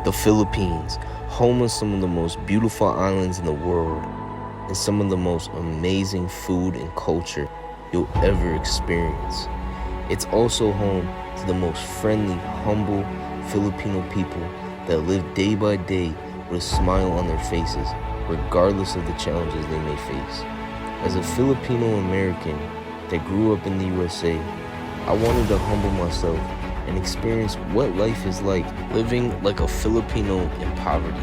The Philippines, home of some of the most beautiful islands in the world and some of the most amazing food and culture you'll ever experience. It's also home to the most friendly, humble Filipino people that live day by day with a smile on their faces, regardless of the challenges they may face. As a Filipino American that grew up in the USA, I wanted to humble myself and experience what life is like living like a Filipino in poverty.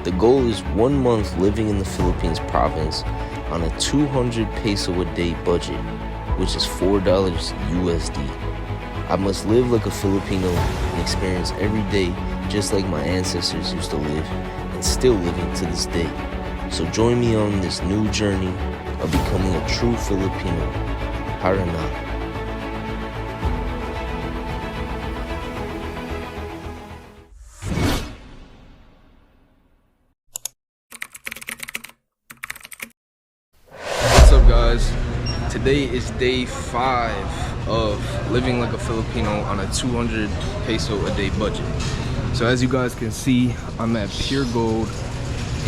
The goal is 1 month living in the Philippines province on a 200 peso a day budget, which is $4 USD. I must live like a Filipino and experience every day just like my ancestors used to live and still living to this day. So join me on this new journey of becoming a true Filipino. Harana. What's up, guys? Today is day 5 of living like a Filipino on a 200 peso a day budget. So as you guys can see, I'm at Pure Gold,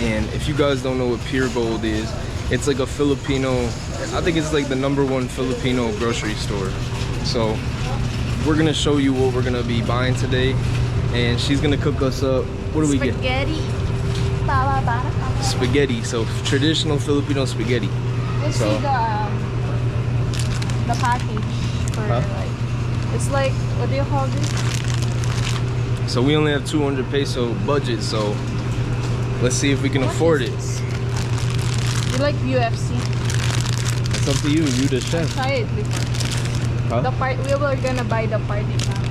and if you guys don't know what Pure Gold is, it's like a Filipino, I think it's like the #1 Filipino grocery store. So we're gonna show you what we're gonna be buying today, and she's gonna cook us up. What do we get? Spaghetti. Spaghetti, so traditional Filipino spaghetti. Let's So- see the package for like, it's like, what do you call this? So we only have 200 peso budget, so let's see if we can afford it. You like UFC? It's up to you, you the chef. Try it before. Huh? We were gonna buy the party pack.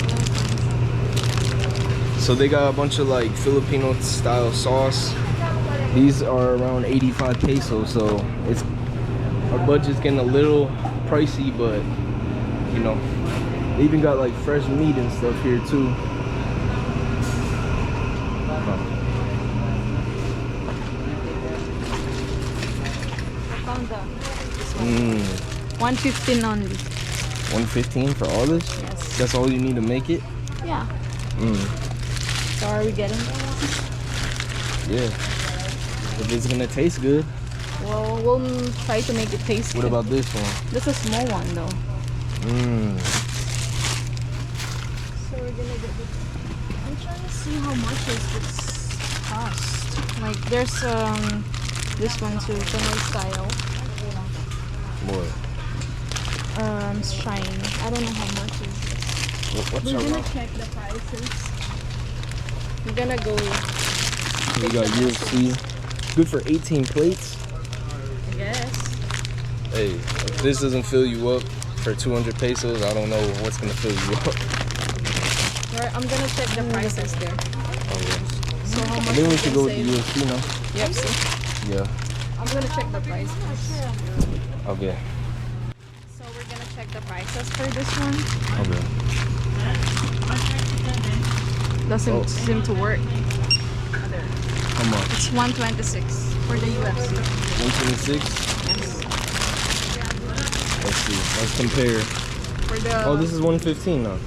So they got a bunch of like Filipino style sauce. These are around 85 pesos, so it's our budget's getting a little pricey, but you know, they even got like fresh meat and stuff here too. Found this one. 115 only. 115 for all this? Yes. That's all you need to make it? Yeah. So are we getting that? Yeah. If it's gonna taste good. Well, we'll try to make it taste What good. about this one? This is a small one though. So we're gonna get this. I'm trying to see how much is this cost. Like there's this one too, Pinoy style. What? Shine. I don't know how much is this. What's We're around? gonna check the prices. We're gonna go. We got UFC. Good for 18 plates. I guess. Hey, if this doesn't fill you up for 200 pesos, I don't know what's gonna fill you up. Right, I'm gonna check the prices there. Oh, yes. So how much I think we we should can go with save. the UFC now. UFC. Yeah. I'm gonna check the prices. Okay. So we're gonna check the prices for this one. Okay. Doesn't seem to work. How much? It's 126 for the UFC. 126? Yes. Let's see. Let's compare. For the Oh, this is 115 now.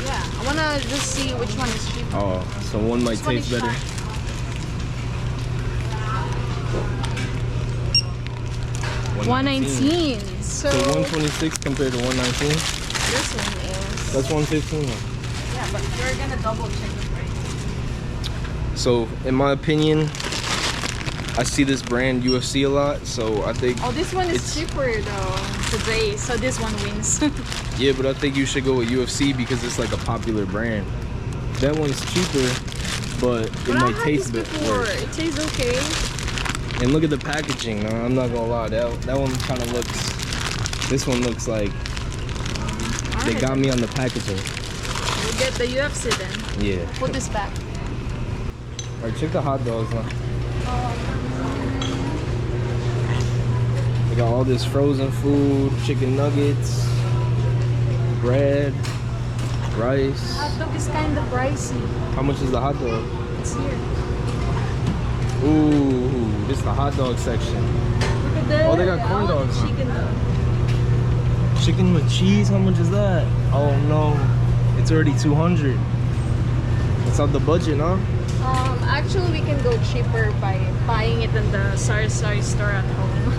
yeah. I wanna just see which one is cheaper. Oh, so one might This one taste is better. Shine. $119. So So 126 compared to 119? this one is. That's 115 now. Yeah, but you're gonna double check the price. So, in my opinion, I see this brand UFC a lot, so I think... Oh, this one is It's- cheaper though today. So this one wins. Yeah, but I think you should go with UFC because it's like a popular brand. That one's cheaper, but it But I might had taste this better. before. It tastes okay. And look at the packaging. No, I'm not gonna lie, that one kind of looks. This one looks like they Alright, got me on the packaging. we'll get the UFC then. Yeah. Put this back. All right, check the hot dogs now. They got all this frozen food, chicken nuggets, bread, rice. Hot dog is kind of pricey. How much is the hot dog? It's here. Ooh, this is the hot dog section. Look at that. Oh, they got corn want dogs, huh? Chicken though. Chicken with cheese, how much is that? Oh no, it's already 200. It's out the budget, huh? Actually, we can go cheaper by buying it in the sari store at home.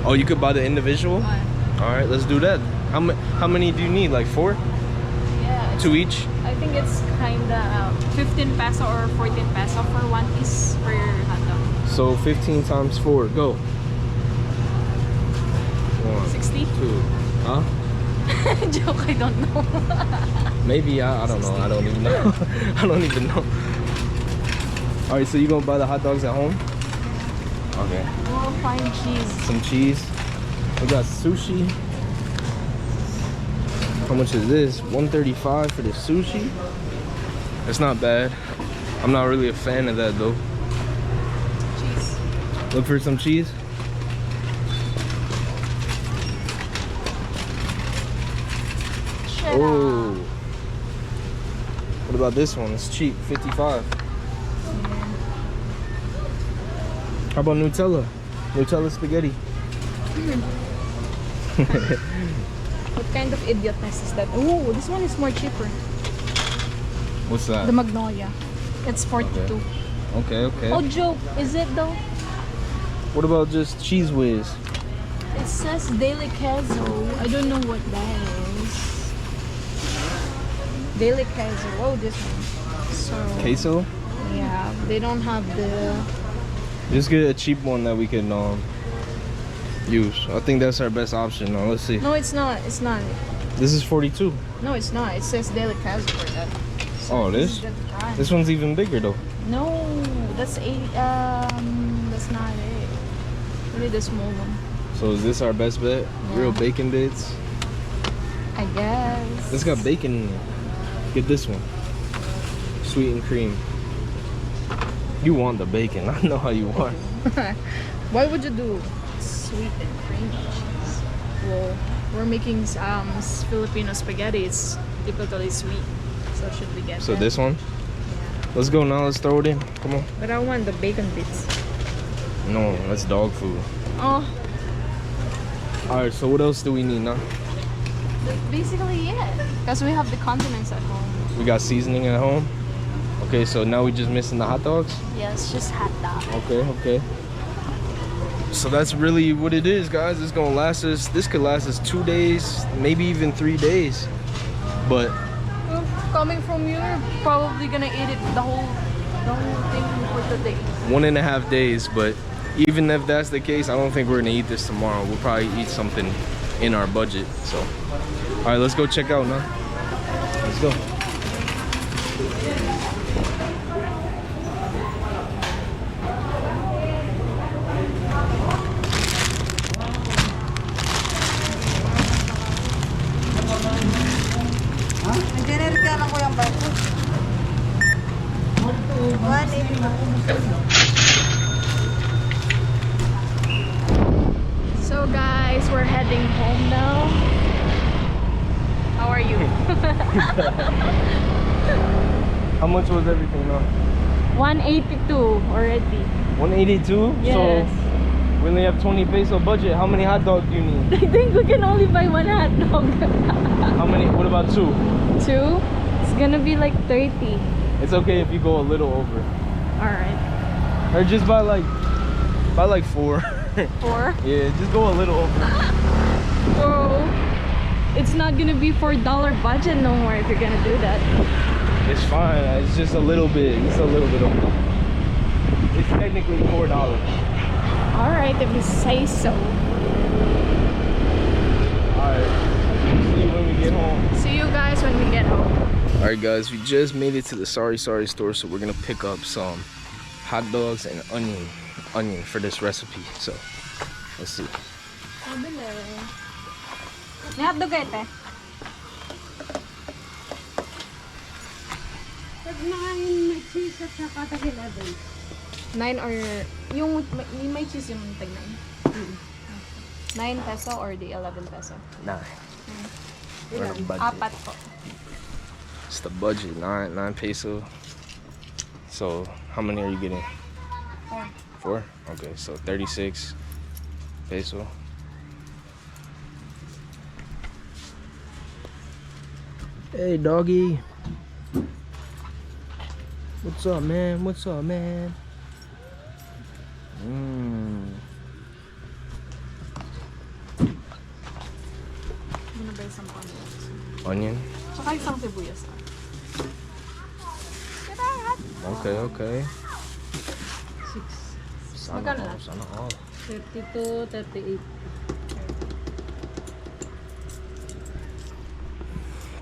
Oh, you could buy the individual? All right, let's do that. How many do you need? Like 4? Yeah. 2 each? I think it's kinda 15 peso or 14 peso for one piece for your hot dog. So 15 times 4, go. 1, 60? 2, huh? Joke, I don't know. Maybe, I don't know. I don't even know. I don't even know. All right, so you gonna buy the hot dogs at home? Okay. We'll find cheese. Some cheese. We got sushi. How much is this? $135 for the sushi. It's not bad. I'm not really a fan of that though. Cheese. Look for some cheese. Oh. What about this one? It's cheap, 55. How about Nutella? Nutella spaghetti. What kind of idiotness is that? Oh, this one is more cheaper. What's that? The Magnolia. It's 42. Okay. Oh, joke. Is it though? What about just Cheese Whiz? It says Daily Queso. I don't know what that is. Daily Queso. Oh, this one. So Queso? yeah, they don't have the. Just get a cheap one that we can use. I think that's our best option. Now let's see. No, it's not. It's not. This is 42. No, it's not. It says Daily Queso for that. So Oh, this? is the brand. This one's even bigger though. No, that's that's not it. We need the small one. So is this our best bet? Yeah. Real bacon bits. I guess. It's got bacon in it. Get this one. Sweet and cream. You want the bacon. I know how you want. Why would you do sweet and creamy cheese? Well, we're making Filipino spaghetti. It's typically sweet, so should we get So that? this one? Yeah. Let's go now. Let's throw it in. Come on. But I want the bacon bits. No, that's dog food. Oh, All right. So what else do we need now? basically yeah. Because we have the condiments at home. We got seasoning at home. Okay, so now we just missing the hot dogs. Yeah, it's just hot dog. Okay. So that's really what it is, guys. It's gonna last us. This could last us 2 days, maybe even 3 days. But Well, coming from you, you're probably gonna eat it the whole thing for today. 1.5 days. But even if that's the case, I don't think we're gonna eat this tomorrow. We'll probably eat something in our budget. So, all right, let's go check out now. Let's go. Nag-generate ka lang ko yung barko. 180. So guys, we're heading home now. How are you? How much was everything now? 182 already. 182. Yes. So we only have 20 peso budget. How many hot dogs do you need? I think we can only buy one hot dog. How many? What about 2? 2? It's gonna be like 30. It's okay if you go a little over. Alright. Or just buy like 4. 4? Yeah, just go a little over. Bro, it's not gonna be $4 budget no more if you're gonna do that. It's fine. It's just a little bit. It's a little bit over. It's technically $4. Alright, if you say so. Alright. See you when we get home. See you guys when we get home. Alright guys, we just made it to the Sorry store, so we're gonna pick up some hot dogs and onion for this recipe. So let's see. May hotdog kayo, te? Pag 9 cheese at saka tag 11. 9 or... Yung may cheese yung tag 9. 9 peso or the 11 peso? 9. We're on a budget. Apat po. It's the budget, 9 peso. So how many are you getting? 4? Okay, so 36 peso. Hey doggy. What's up, man? What's up, man? Mmm. Ano ba isang panos? Onion? Tsaka isang sibuyas. Okay, okay. 6. Sana Magkano all, lang? sana all. 32, 38.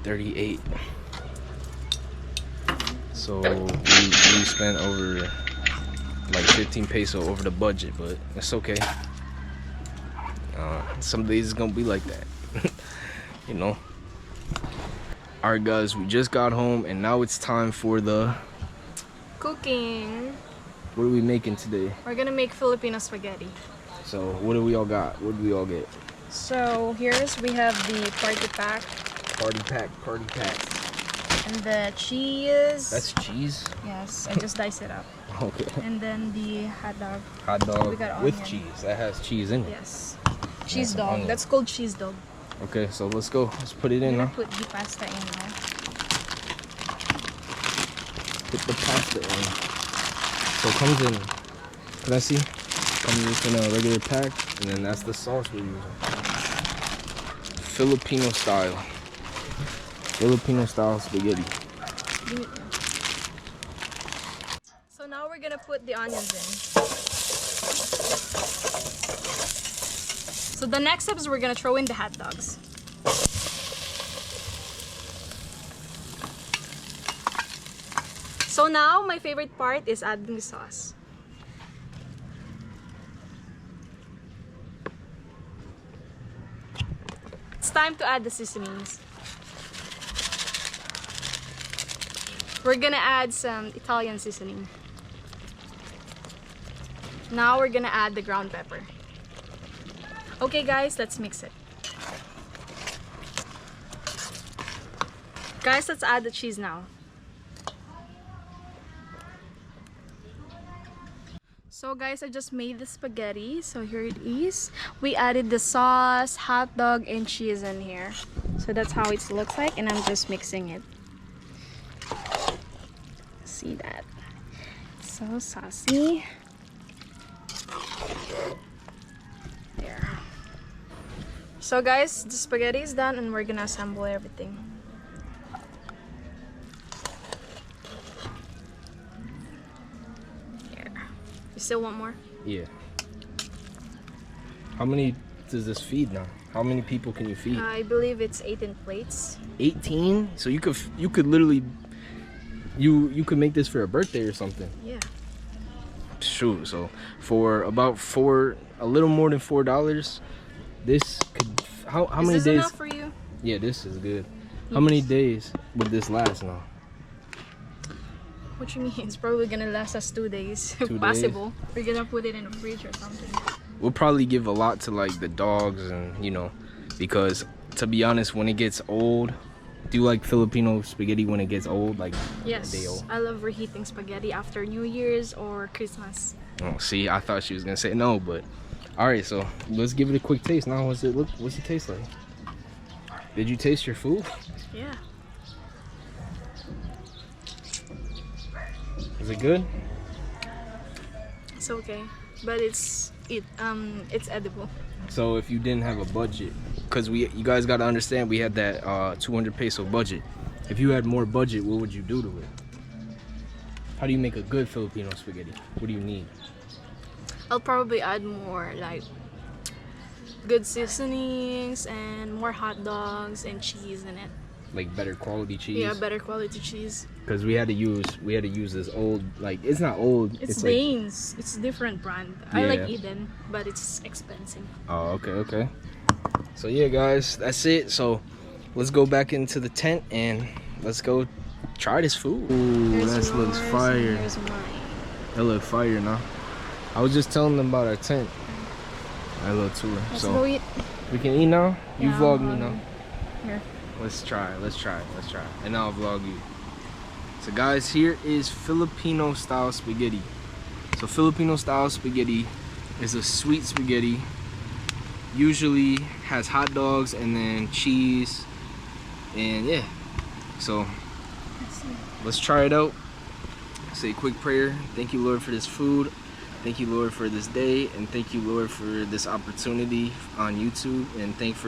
38. So we spent over like 15 peso over the budget, but it's okay. Some days it's gonna be like that. You know. Alright guys, we just got home and now it's time for the Cooking. what are we making today? We're gonna make Filipino spaghetti. So what do we all got? What do we all get? So here's we have the party pack Party pack, party pack. and the cheese. That's cheese? Yes, I just diced it up. Okay. And then the hot dog. Hot dog We got with onion. cheese. That has cheese in it. Yes. Cheese some dog. onion. That's called cheese dog. Okay, so let's go. Let's put it in I'm now. gonna put the pasta in now. Put the pasta in. So it comes in. Can I see? Comes just in a regular pack, and then that's the sauce we're using. Filipino style. Filipino style spaghetti. Give it there. So now we're gonna put the onions in. So the next step is we're gonna throw in the hot dogs. So now my favorite part is adding the sauce. It's time to add the seasonings. We're gonna add some Italian seasoning. Now we're gonna add the ground pepper. Okay guys, let's mix it. Guys, let's add the cheese now. So guys, I just made the spaghetti. So here it is. We added the sauce, hot dog, and cheese in here. So that's how it looks like, and I'm just mixing it. See that? So saucy. There. So guys, the spaghetti is done, and we're gonna assemble everything. You still want more? Yeah. How many does this feed now? How many people can you feed? I believe it's 18 plates. 18? So you could literally you could make this for a birthday or something. Yeah. Shoot, so for about a little more than $4, this could how Is many this days? enough for you? Yeah, this is good. How many days would this last now? What you mean? It's probably gonna last us 2 days. 2 days? Possible. We're gonna put it in the fridge or something. We'll probably give a lot to like the dogs and because to be honest, when it gets old, do you like Filipino spaghetti when it gets old, like Yes, a day old? I love reheating spaghetti after New Year's or Christmas. Oh, see, I thought she was gonna say no, but all right. So let's give it a quick taste now. What's it taste like? Did you taste your food? Yeah. Is it good? It's okay, but it's edible. So if you didn't have a budget, because you guys got to understand, we had that 200 peso budget. If you had more budget, what would you do to it? How do you make a good Filipino spaghetti? What do you need? I'll probably add more like good seasonings and more hot dogs and cheese in it. Like better quality cheese? Yeah, better quality cheese. Because we had to use this old, like, it's not old. It's like, Danes. It's different brand. I like Yeah. Eden, but it's expensive. oh, okay. So yeah, guys, that's it. So let's go back into the tent and let's go try this food. Ooh, Here's that looks yours fire. and here's mine. That look fire now. I was just telling them about our tent. Our little tour. Let's So go eat. we can eat now? You Yeah, vlog I'm me now. hungry. Here. Let's try. And I'll vlog you. So guys, here is Filipino style spaghetti. So Filipino style spaghetti is a sweet spaghetti. Usually has hot dogs and then cheese. And yeah. So Let's see. let's try it out. say a quick prayer. Thank you, Lord, for this food. Thank you, Lord, for this day, and thank you, Lord, for this opportunity on YouTube. And thank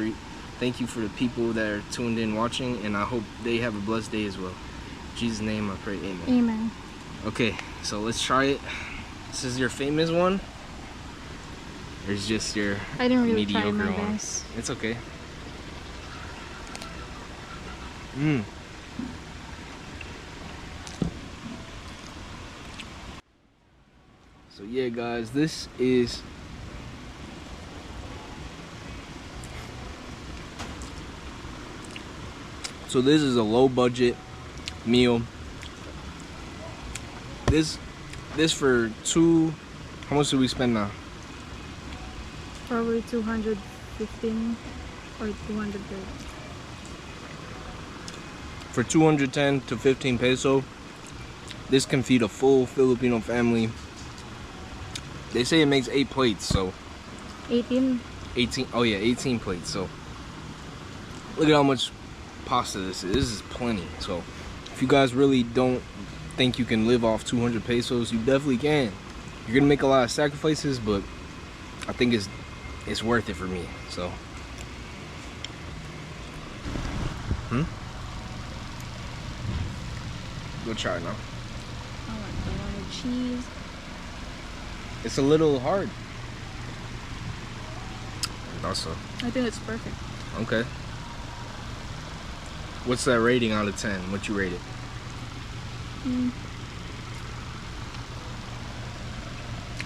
you for the people that are tuned in watching, and I hope they have a blessed day as well. In Jesus' name, I pray, amen. Amen. Okay, so let's try it. This is your famous one. There's just your I didn't really try mediocre my one. best. It's okay. So yeah, guys, this is a low budget meal. This for two. How much did we spend now? Probably 215 or 230. For 210 to 15 peso, this can feed a full Filipino family. They say it makes 8 plates, so 18. 18. Oh yeah, 18 plates. So look at how much pasta this is. This is plenty. So if you guys really don't think you can live off 200 pesos, you definitely can. You're gonna make a lot of sacrifices, but I think it's worth it for me. So go try it now. I want the one with cheese. It's a little hard. Also, I think it's perfect. okay. What's that rating out of 10? What you rate it?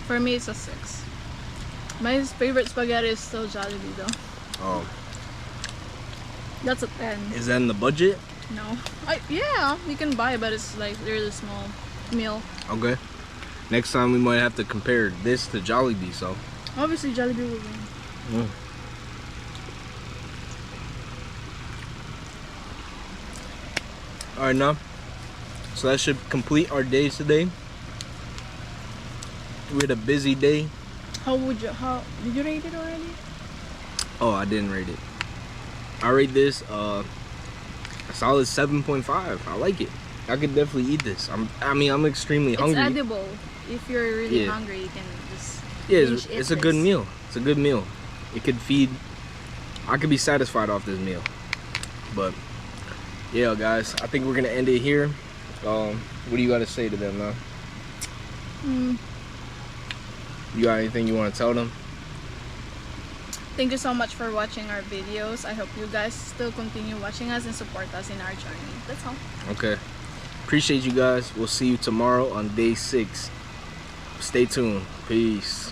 For me, it's a 6. My favorite spaghetti is still Jollibee though. Oh, That's a 10. is that in the budget? No. Yeah, you can buy, but it's like really small meal. Okay. Next time we might have to compare this to Jollibee. So. Obviously, Jollibee will win. All right, now. So that should complete our day today. We had a busy day. How did you rate it already? Oh, I didn't rate it. I rate this a solid 7.5. I like it. I could definitely eat this. I'm extremely hungry. It's edible. If you're really Yeah. hungry, you can just It's a good meal. It's a good meal. It could feed. I could be satisfied off this meal. But yeah, guys, I think we're gonna end it here. What do you got to say to them now? You got anything you want to tell them? Thank you so much for watching our videos. I hope you guys still continue watching us and support us in our journey. That's all. Okay. Appreciate you guys. We'll see you tomorrow on day 6. Stay tuned. Peace.